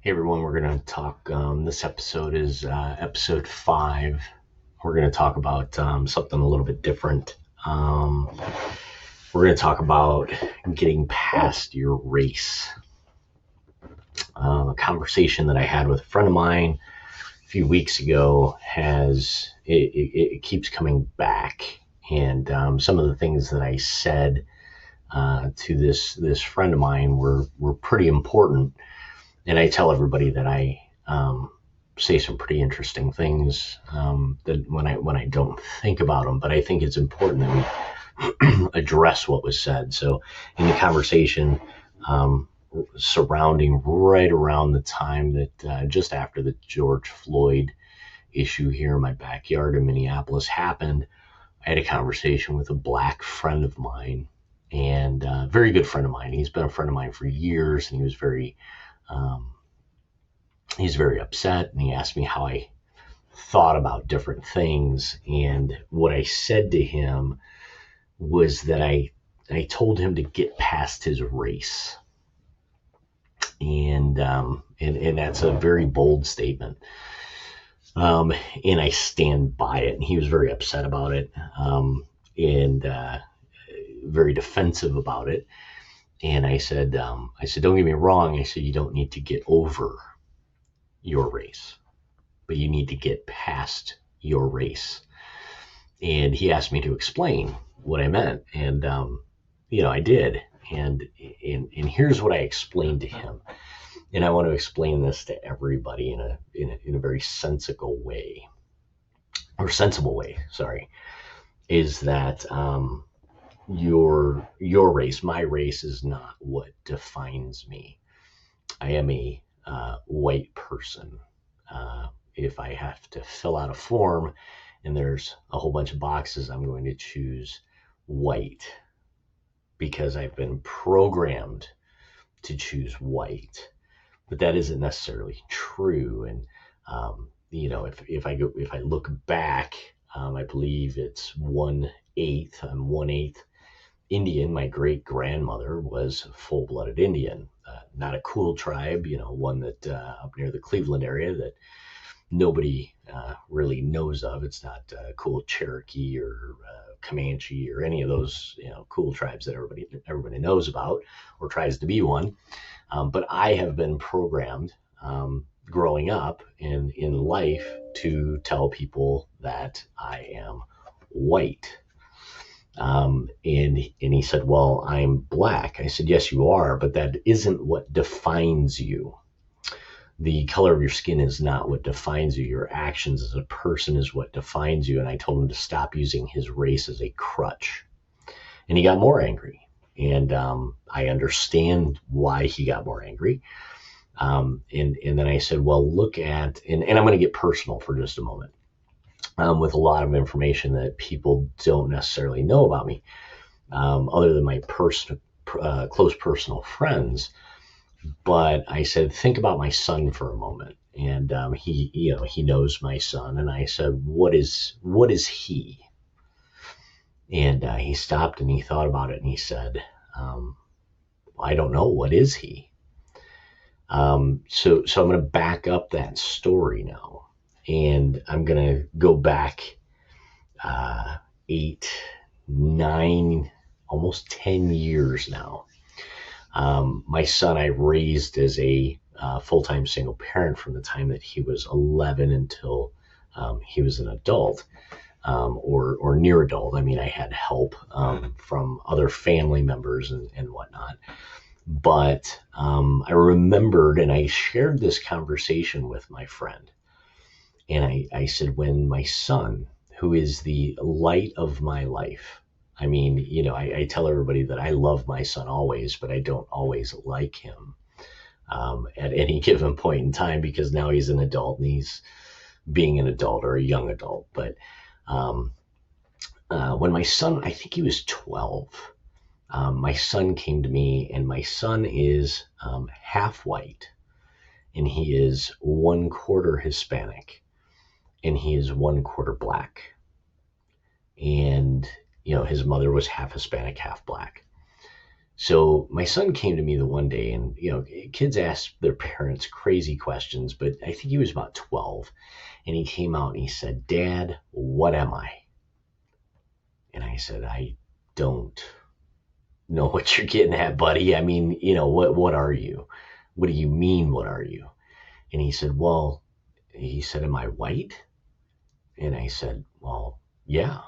Hey everyone, we're going to talk. This episode is episode 5. We're going to talk about something a little bit different. We're going to talk about getting past your race. A conversation that I had with a friend of mine a few weeks ago it keeps coming back. And some of the things that I said to this friend of mine were pretty important. And I tell everybody that I say some pretty interesting things that when I don't think about them, but I think it's important that we address what was said. So in the conversation surrounding right around the time that just after the George Floyd issue here in my backyard in Minneapolis happened, I had a conversation with a black friend of mine, and a very good friend of mine. He's been a friend of mine for years, and um, he's very upset, and he asked me how I thought about different things. And what I said to him was that I told him to get past his race. And that's a very bold statement. And I stand by it. And he was very upset about it, and very defensive about it. And I said, don't get me wrong. I said, you don't need to get over your race, but you need to get past your race. And he asked me to explain what I meant. And, I did. And here's what I explained to him. And I want to explain this to everybody in a very sensible way, sorry, is that, your race, my race, is not what defines me. I am a white person. If I have to fill out a form and there's a whole bunch of boxes, I'm going to choose white because I've been programmed to choose white. But that isn't necessarily true. And if I look back, I believe it's 1/8. I'm 1/8 Indian. My great grandmother was full-blooded Indian. Not a cool tribe, one that up near the Cleveland area that nobody really knows of. It's not cool Cherokee or Comanche or any of those cool tribes that everybody knows about or tries to be one. But I have been programmed growing up in life to tell people that I am white. And he said, well, I'm black. I said, yes, you are, but that isn't what defines you. The color of your skin is not what defines you. Your actions as a person is what defines you. And I told him to stop using his race as a crutch. And he got more angry. And I understand why he got more angry. And then I said, well, look at, and I'm going to get personal for just a moment. With a lot of information that people don't necessarily know about me, other than my close personal friends. But I said, think about my son for a moment. And he knows my son. And I said, what is he? And he stopped and he thought about it and he said, I don't know. What is he? So I'm going to back up that story now. And I'm going to go back 8, 9, almost 10 years now. My son I raised as a full-time single parent from the time that he was 11 until he was an adult, or near adult. I mean, I had help from other family members and whatnot. But I remembered, and I shared this conversation with my friend. And I said, when my son, who is the light of my life, I mean, I tell everybody that I love my son always, but I don't always like him at any given point in time, because now he's an adult and he's being an adult or a young adult. But when my son, I think he was 12, my son came to me, and my son is half white, and he is 1/4 Hispanic, and he is 1/4 black. And, his mother was half Hispanic, half black. So my son came to me the one day, and kids ask their parents crazy questions, but I think he was about 12, and he came out and he said, "Dad, what am I?" And I said, "I don't know what you're getting at, buddy. I mean, what are you? What do you mean, what are you?" And he said, "Well," he said, "Am I white?" And I said, "Well, yeah."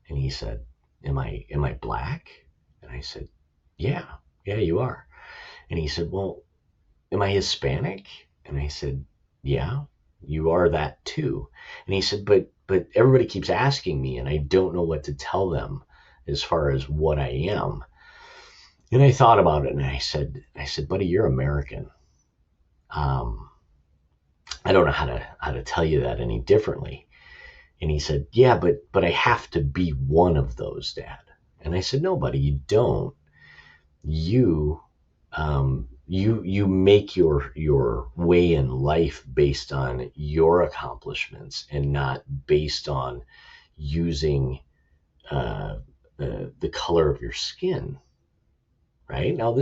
And he said, "Am I black?" And I said, "Yeah, yeah, you are." And he said, "Well, am I Hispanic?" And I said, "Yeah, you are that too." And he said, "But everybody keeps asking me, and I don't know what to tell them as far as what I am." And I thought about it, and I said, "Buddy, you're American. Um, I don't know how to tell you that any differently." And he said, "Yeah, but I have to be one of those, Dad." And I said, "No, buddy, you don't. You you make your way in life based on your accomplishments and not based on using the color of your skin." Right now,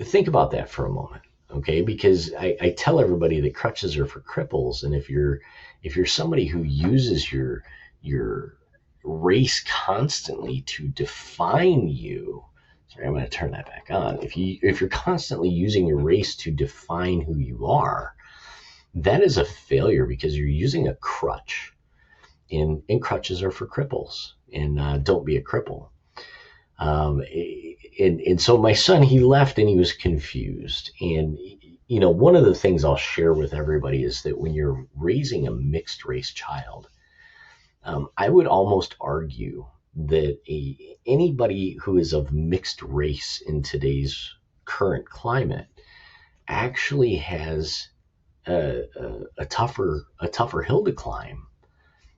think about that for a moment, okay? Because I tell everybody that crutches are for cripples, and if you're somebody who uses your race constantly to define you. Sorry, I'm going to turn that back on. If you're constantly using your race to define who you are, that is a failure because you're using a crutch, and crutches are for cripples. And don't be a cripple. Um, and so my son, he left and he was confused. And one of the things I'll share with everybody is that when you're raising a mixed race child, I would almost argue that anybody who is of mixed race in today's current climate actually has a tougher hill to climb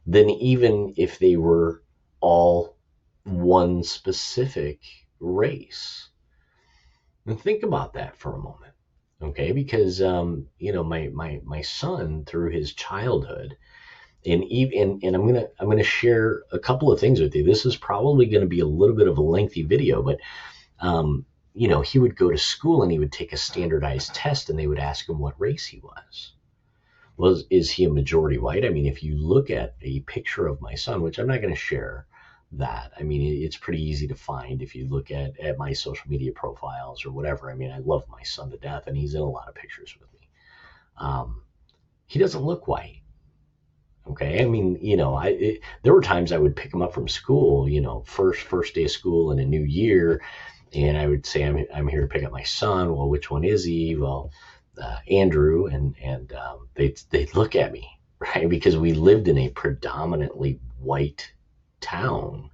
than even if they were all one specific race. And think about that for a moment, okay? Because my son, through his childhood, and I'm gonna share a couple of things with you. This is probably going to be a little bit of a lengthy video, but um, he would go to school and he would take a standardized test, and they would ask him what race he was. Well, is he a majority white? I mean, if you look at a picture of my son, which I'm not going to share that, I mean, it's pretty easy to find if you look at my social media profiles or whatever. I mean, I love my son to death, and he's in a lot of pictures with me. He doesn't look white. Okay, I mean, there were times I would pick him up from school, first day of school in a new year, and I would say, I'm here to pick up my son. Well, which one is he? Well, Andrew, and they'd look at me, right, because we lived in a predominantly white town,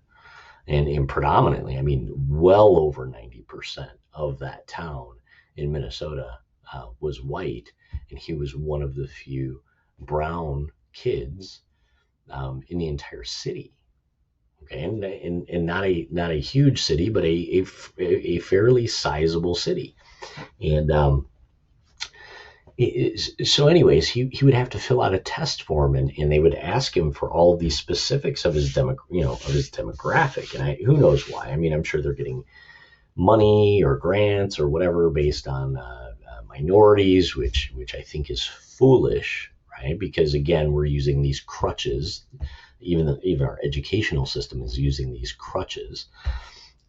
and predominantly, I mean, well over 90% of that town in Minnesota was white, and he was one of the few brown kids in the entire city. Okay, and not a huge city, but a fairly sizable city. And so anyways, he would have to fill out a test form, and they would ask him for all of these specifics of his demographic. And who knows why? I mean, I'm sure they're getting money or grants or whatever based on minorities, which I think is foolish, right? Because again, we're using these crutches. Even our educational system is using these crutches.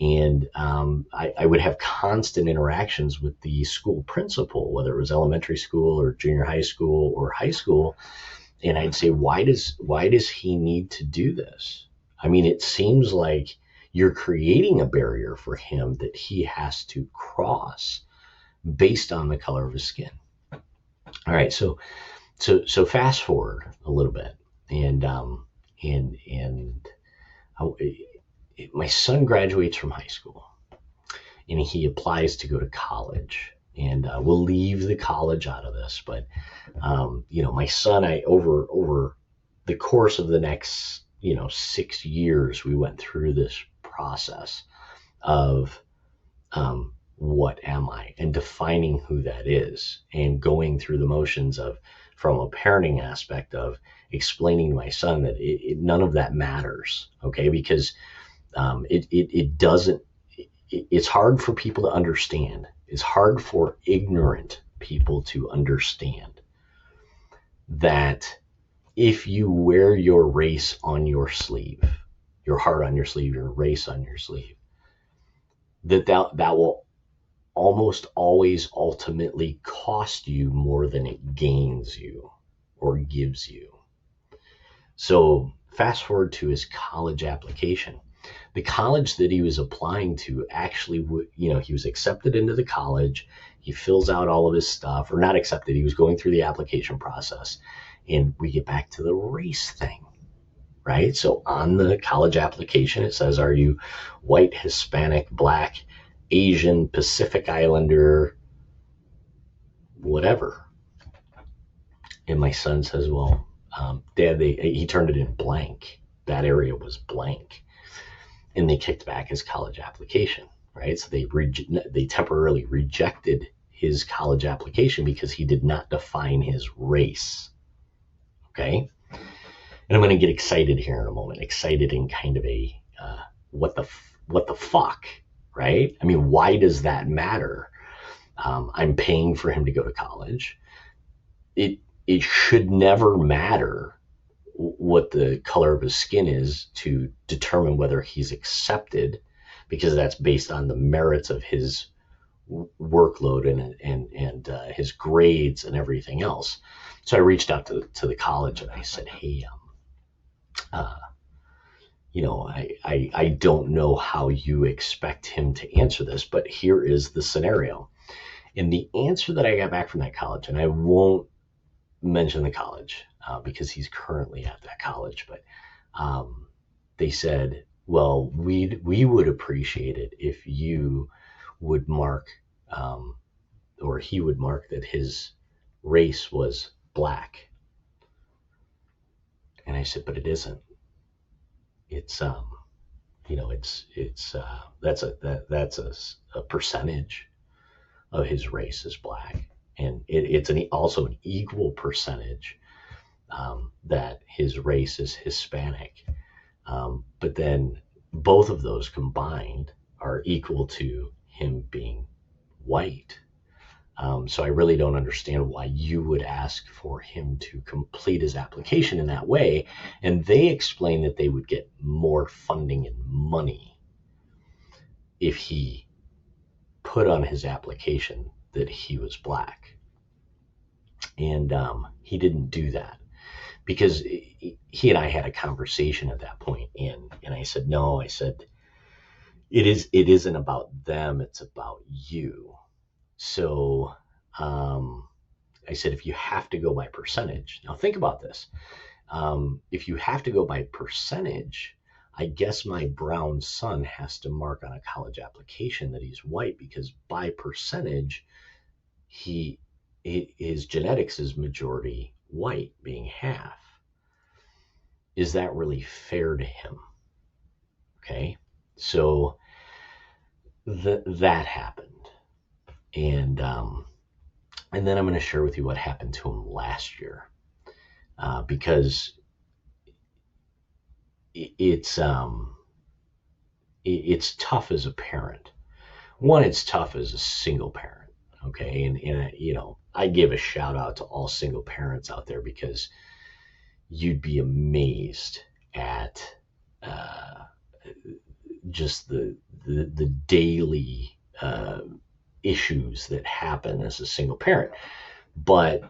And I would have constant interactions with the school principal, whether it was elementary school or junior high school or high school. And I'd say, why does he need to do this? I mean, it seems like you're creating a barrier for him that he has to cross based on the color of his skin. All right, so fast forward a little bit, and my son graduates from high school, and he applies to go to college. And we'll leave the college out of this, but my son, over the course of the next 6 years, we went through this process of what am I, and defining who that is, and going through the motions of, from a parenting aspect, of explaining to my son that none of that matters, okay? Because it doesn't, it's hard for people to understand. It's hard for ignorant people to understand that if you wear your race on your sleeve, your heart on your sleeve, your race on your sleeve, that will almost always ultimately cost you more than it gains you or gives you. So fast forward to his college application. The college that he was applying to actually would, he was accepted into the college. He fills out all of his stuff, or not accepted. He was going through the application process. And we get back to the race thing, right? So on the college application, it says, are you white, Hispanic, black, Asian, Pacific Islander, whatever? And my son says, well, Dad, he turned it in blank. That area was blank. And they kicked back his college application, right? So they temporarily rejected his college application because he did not define his race. Okay? And I'm going to get excited here in a moment. Excited in kind of a what the fuck, right? I mean, why does that matter? I'm paying for him to go to college. It should never matter what the color of his skin is to determine whether he's accepted, because that's based on the merits of his workload and his grades and everything else. So I reached out to the college and I said, hey, I don't know how you expect him to answer this, but here is the scenario. And the answer that I got back from that college, and I won't mention the college because he's currently at that college, but they said, well, we would appreciate it if you would mark, or he would mark that his race was black. And I said, but it isn't. It's that's a percentage of his race is black, and it's also an equal percentage that his race is Hispanic. But then both of those combined are equal to him being white. So I really don't understand why you would ask for him to complete his application in that way. And they explained that they would get more funding and money if he put on his application that he was black. And he didn't do that because he and I had a conversation at that point. And I said, no, I said, it isn't about them. It's about you. So I said, if you have to go by percentage, now think about this. If you have to go by percentage, I guess my brown son has to mark on a college application that he's white, because by percentage, his genetics is majority white, being half. Is that really fair to him? Okay, so that happened. And then I'm going to share with you what happened to him last year, because it's tough as a parent. One, it's tough as a single parent. Okay, and I give a shout out to all single parents out there, because you'd be amazed at just the daily issues that happen as a single parent. But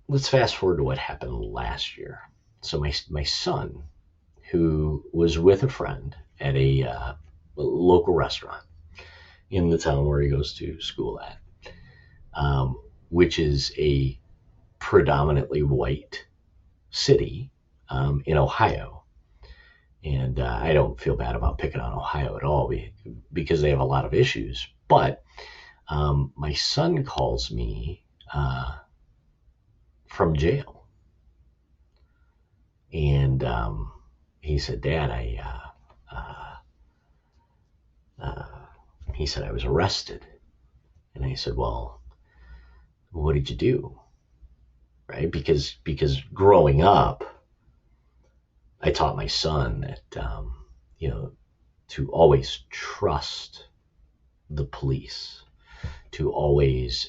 let's fast forward to what happened last year. So my son, who was with a friend at a local restaurant in the town where he goes to school at, which is a predominantly white city in Ohio. And I don't feel bad about picking on Ohio at all, because they have a lot of issues. But my son calls me from jail. And he said, Dad, he said, I was arrested. And I said, well, what did you do? Right? Because growing up, I taught my son that, to always trust the police, to always,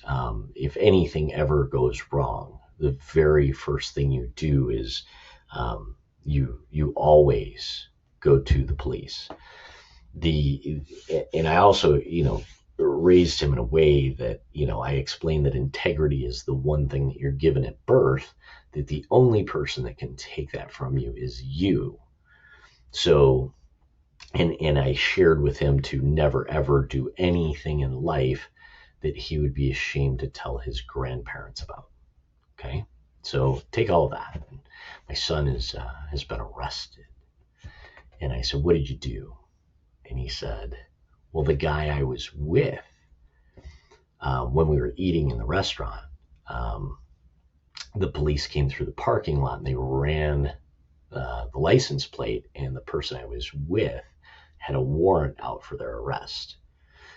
if anything ever goes wrong, the very first thing you do is you always go to the police. And I also, raised him in a way that, I explained that integrity is the one thing that you're given at birth, that the only person that can take that from you is you. So, and I shared with him to never ever do anything in life that he would be ashamed to tell his grandparents about. Okay, so take all of that. My son has been arrested, and I said, "What did you do?" And he said, "Well, the guy I was with when we were eating in the restaurant, the police came through the parking lot and they ran the license plate, and the person I was with had a warrant out for their arrest.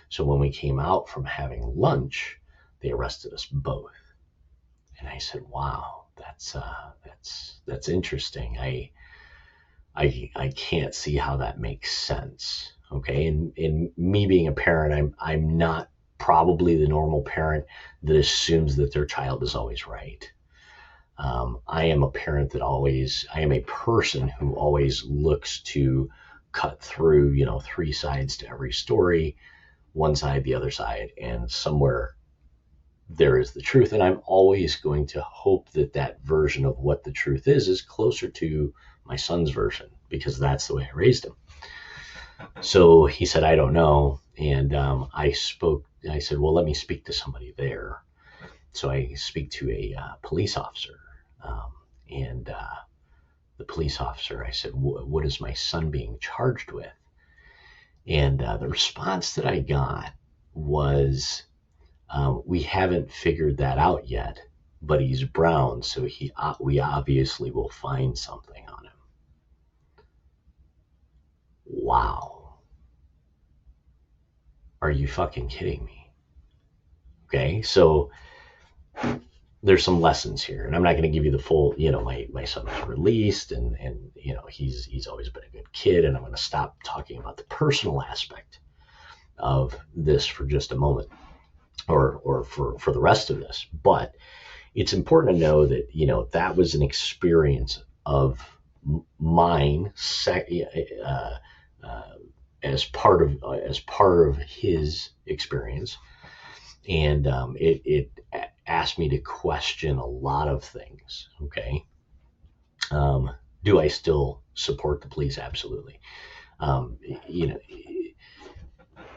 So when we came out from having lunch, they arrested us both." And I said, "Wow, that's interesting. I can't see how that makes sense." Okay, and me being a parent, I'm not probably the normal parent that assumes that their child is always right. I am a parent I am a person who always looks to cut through, three sides to every story, one side, the other side, and somewhere there is the truth. And I'm always going to hope that that version of what the truth is closer to my son's version, because that's the way I raised him. So he said, "I don't know." And I said, "Well, let me speak to somebody there." So I speak to a police officer. And the police officer, I said, "What is my son being charged with?" And the response that I got was, "We haven't figured that out yet, but he's brown, so we obviously will find something on him." Wow. Are you fucking kidding me? Okay, so there's some lessons here, and I'm not going to give you the full, my son was released, and he's always been a good kid, and I'm going to stop talking about the personal aspect of this for just a moment, or for the rest of this. But it's important to know that, that was an experience of mine, as part of his experience. And it asked me to question a lot of things. Okay. Do I still support the police? Absolutely.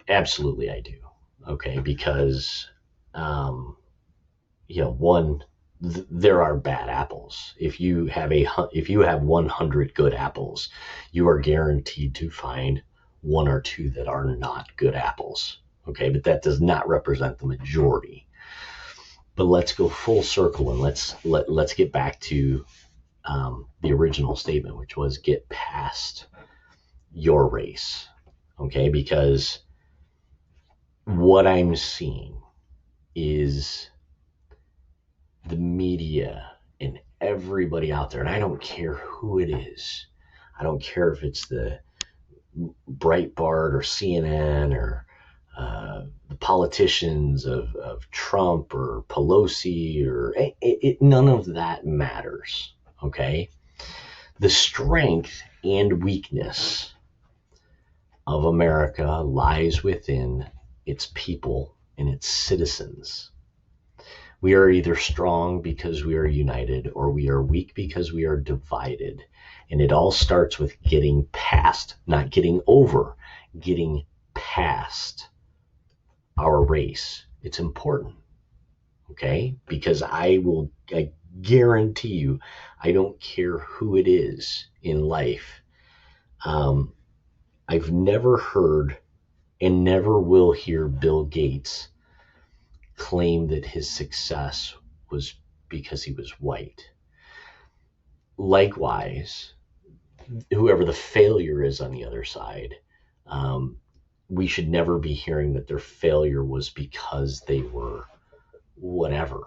Absolutely I do. Okay. Because, one, there are bad apples. If you have 100 good apples, you are guaranteed to find one or two that are not good apples. Okay, but that does not represent the majority. But let's go full circle, and let's get back to the original statement, which was get past your race. Okay, because what I'm seeing is the media and everybody out there, and I don't care who it is. I don't care if it's the Breitbart or CNN or the politicians of Trump or Pelosi, or none of that matters. Okay, the strength and weakness of America lies within its people and its citizens. We are either strong because we are united, or we are weak because we are divided. And it all starts with getting past, not getting over, getting past our race. It's important, okay? Because I guarantee you, I don't care who it is in life. I've never heard and never will hear Bill Gates claim that his success was because he was white. Likewise, whoever the failure is on the other side, we should never be hearing that their failure was because they were whatever.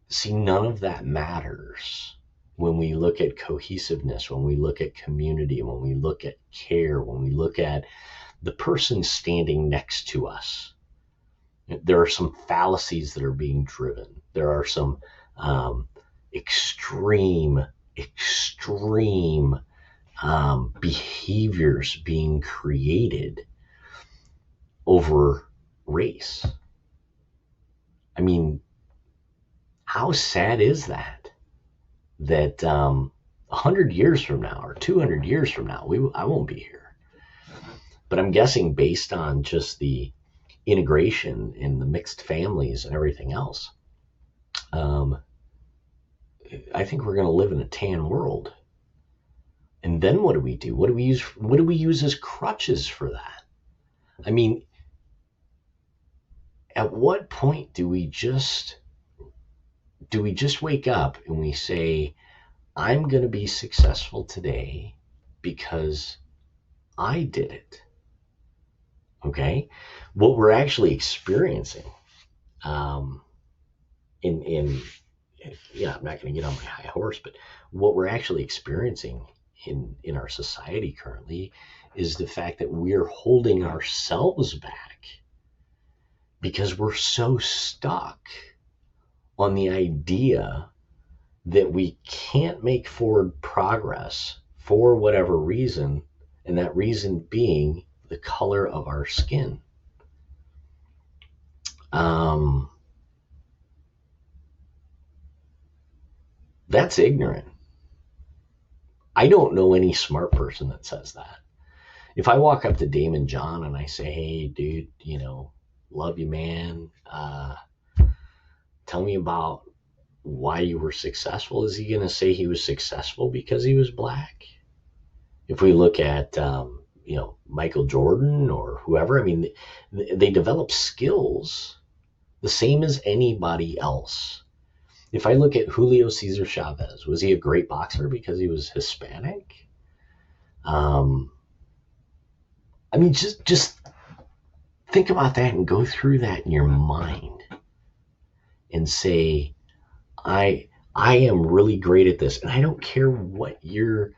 See, none of that matters. when we look at cohesiveness, when we look at community, when we look at care, when we look at the person standing next to us, there are some fallacies that are being driven. There are some extreme behaviors being created over race. I mean, how sad is that? That 100 years from now or 200 years from now, I won't be here. But I'm guessing based on just the integration in the mixed families and everything else, I think we're going to live in a tan world. And then what do we do? What do we use as crutches for that? I mean, at what point do we just wake up and we say, I'm going to be successful today because I did it? Okay? What we're actually experiencing I'm not going to get on my high horse, but what we're actually experiencing in our society currently is the fact that we're holding ourselves back because we're so stuck on the idea that we can't make forward progress for whatever reason, and that reason being the color of our skin. That's ignorant. I don't know any smart person that says that. If I walk up to Damon John and I say, hey, dude, love you, man. Tell me about why you were successful. Is he going to say he was successful because he was black? If we look at, Michael Jordan or whoever, I mean, they develop skills the same as anybody else. If I look at Julio Cesar Chavez, was he a great boxer because he was Hispanic? I mean, just think about that and go through that in your mind and say, I am really great at this, and I don't care what your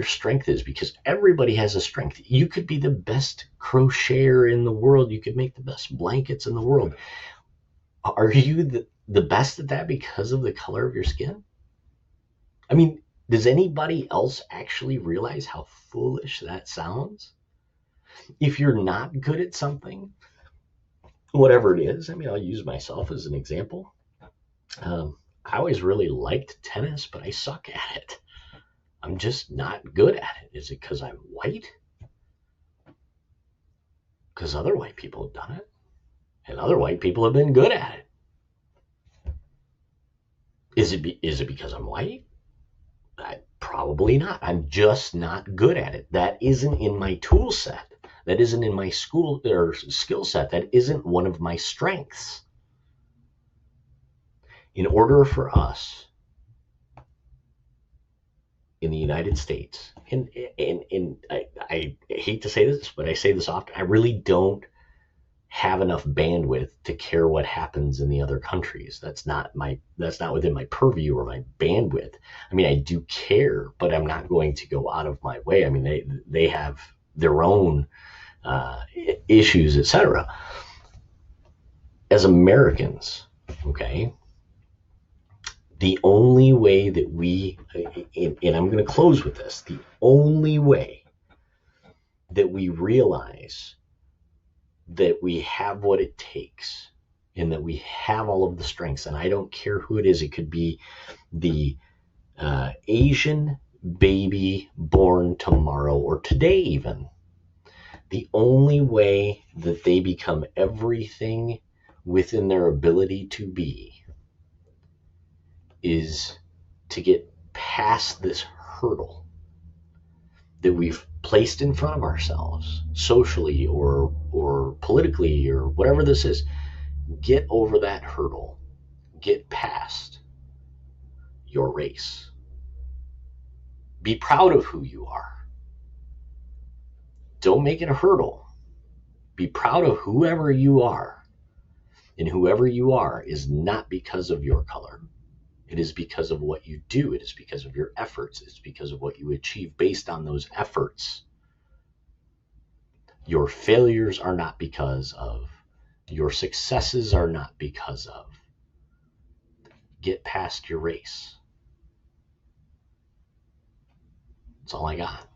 strength is, because everybody has a strength. You could be the best crocheter in the world. You could make the best blankets in the world. Are you the best at that because of the color of your skin? I mean, does anybody else actually realize how foolish that sounds? If you're not good at something, whatever it is, I mean, I'll use myself as an example. I always really liked tennis, but I suck at it. I'm just not good at it. Is it because I'm white? Because other white people have done it, and other white people have been good at it. Is it because I'm white? Probably not. I'm just not good at it. That isn't in my tool set. That isn't in my school or skill set. That isn't one of my strengths. In order for us in the United States, and I hate to say this, but I say this often, I really don't have enough bandwidth to care what happens in the other countries. That's not within my purview or my bandwidth. I mean, I do care, but I'm not going to go out of my way. I mean, they have their own issues, etc. As Americans, okay, the only way that and I'm going to close with this, the only way that we realize that we have what it takes and that we have all of the strengths, and I don't care who it is, it could be the Asian baby born tomorrow or today even. The only way that they become everything within their ability to be is to get past this hurdle that we've placed in front of ourselves socially or politically or whatever this is. Get over that hurdle. Get past your race. Be proud of who you are. Don't make it a hurdle. Be proud of whoever you are. And whoever you are is not because of your color. It is because of what you do. It is because of your efforts. It's because of what you achieve based on those efforts. Your failures are not because of. Your successes are not because of. Get past your race. That's all I got.